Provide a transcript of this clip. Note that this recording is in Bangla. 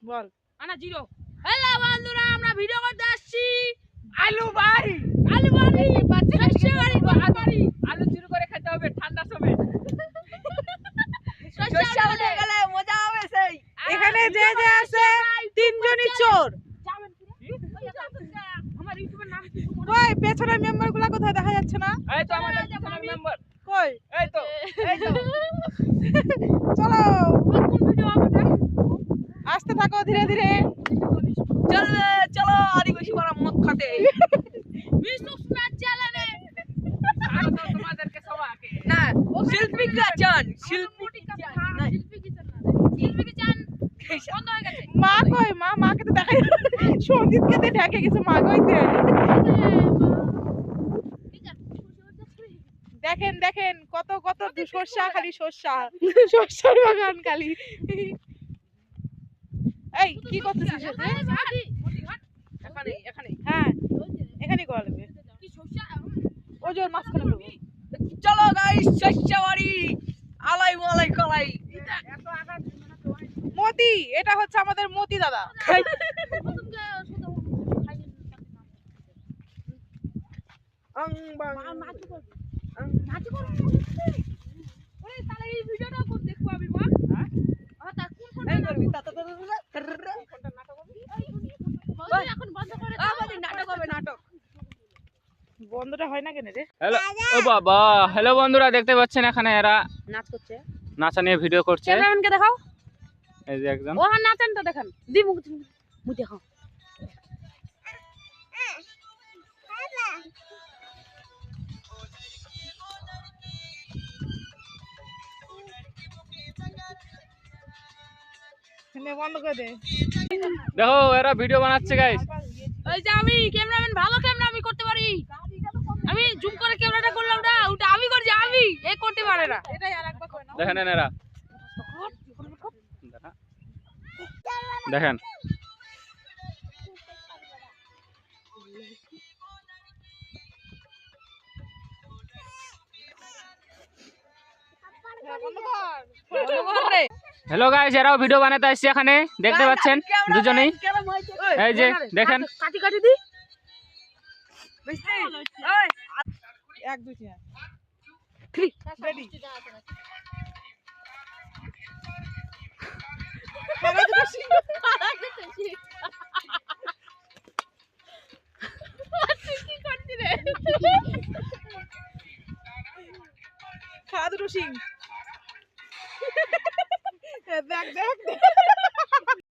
বল আনা জিরো। হ্যালো বন্ধুরা, আমরা ভিডিও করতে আসছি আলু বাড়ি আলু বাড়ি আলু চুরি করে খেতে হবে ঠান্ডার সময়। শস্য উঠে গেলে মজা হবে সেই। এখানে যে যে আছে তিনজনই চোর। যাবেন কি আমার ইউটিউবের নাম কি? কই পেছনের মেম্বার গুলা কোথায় দেখা যাচ্ছে না? এই তো আমাদের পেছনের মেম্বার। কই? এই তো চলো কোন ভিডিও হবে? আসতে থাকো ধীরে ধীরে। চলো আদিবাসী পাড়া মদ খাতে। বিষ্ণুরা চ্যানেলে তোমাদেরকে সবাইকে না শিল্পী চান শিল্পী চান বন্ধ হয়ে গেছে। মা কই মাকে তো দেখাই সঞ্জিতকে দিয়ে ঢেকে গেছে মা কইতে। দেখেন দেখেন কত কত সর্ষা খালি সর্ষার বাগান খালি। এই কি করতেছিস এখানে এখানে? হ্যাঁ এখানে করবে ওই যে মাঝখানে করব। চলো গাইস শস্যবাড়ি আলাই মালাই কলাই। মতি এটা হচ্ছে আমাদের মতি দাদা। আং বাং নাচু করব ওরে তাহলে এই ভিডিওটা কোন দেখবো আমি মা? হ্যাঁ তা কোন কোন এই করবি কোনটা নাটক হবে? এখন বন্ধ করে নাটক হবে নাটক। বন্ধটা হয় না কেন রে? হ্যালো ও বাবা, হ্যালো বন্ধুরা, দেখতে পাচ্ছেন এখানে এরা নাচ করছে। নাচা নিয়ে ভিডিও করছে। ক্যামেরাম্যানকে দেখাও। এই যে একজন ও হ্যাঁ নাচেন তো দেখান। দি মুখ দেখাও। বন্ধ করে দে। দেখো এরা ভিডিও বানাচ্ছে গাইস। ওই যে আমি ক্যামেরাম্যান, ভালো ক্যামেরা আমি করতে পারি। আমি জুম করে ক্যামেরাটা করলাম না, ওটা আমি করছি, আমি এ করতে পারে না। এটাই আরেকবার কই না। দেখেন এরা দেখেন হ্যালো গাইস, এরাও ভিডিও বানাতে আসছে এখানে, দেখতে পাচ্ছেন দুজনেই। এই যে দেখেন কাটি কাটি দি। এক দুই তিন রেডি। খাওয়া দুটো সিং